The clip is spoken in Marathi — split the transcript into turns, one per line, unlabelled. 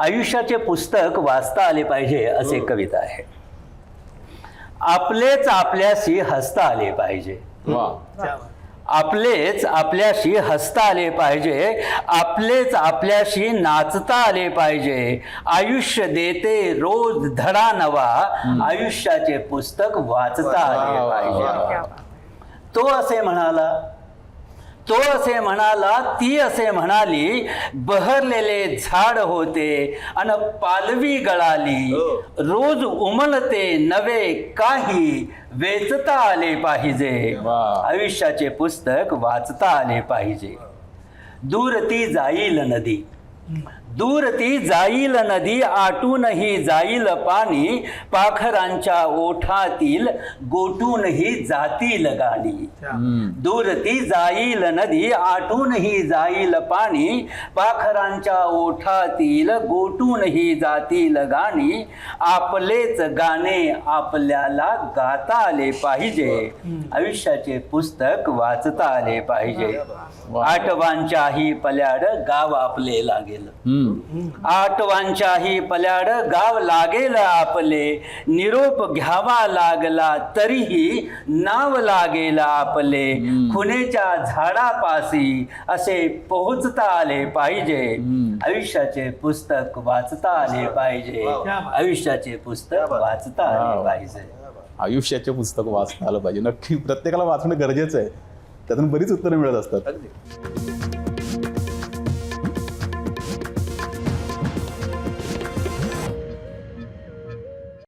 आयुष्याचे पुस्तक वाचता आले पाहिजे असे कविता आहे. आपलेच आपल्याशी हसता आले पाहिजे. आपलेच आपल्याशी हसता आले पाहिजे. आपलेच आपल्याशी नाचता आले पाहिजे. आयुष्य देते रोज धडा नवा. आयुष्याचे पुस्तक वाचता आले पाहिजे. तो असे म्हणाला, तो असे म्हणाला, ती असे म्हणाली. बहरलेले झाड होते अन पालवी गळाली. रोज उमलते नवे काही. वेचता आले पाहिजे. आयुष्याचे पुस्तक वाचता आले पाहिजे. दूर ती जाईल नदी, दूर ती जाईल नदी. आटूनही जाईल पाणी. पाखरांच्या ओठातील गोटूनही जातील गाणी. दूर ती जाईल नदी, आटूनही जाईल पाणी. पाखरांच्या ओठातील गोटूनही जातील गाणी. आपलेच गाणे आपल्याला गाता आले पाहिजे. आयुष्याचे पुस्तक वाचता आले पाहिजे. आठवांच्याही पल्याड गाव आपले लागेल. आठवांच्याही पल्याड गाव लागेल आपले. निरोप घ्यावा लागला तरीही नाव लागेल आपले. खुनेच्या झाडापासी असे पोहोचता आले पाहिजे. आयुष्याचे पुस्तक वाचता आले पाहिजे. आयुष्याचे पुस्तक वाचता आले पाहिजे.
आयुष्याचे पुस्तक वाचता आलं पाहिजे. नक्की प्रत्येकाला वाचणं गरजेचं आहे. त्यातून बरीच उत्तरं मिळत असतात.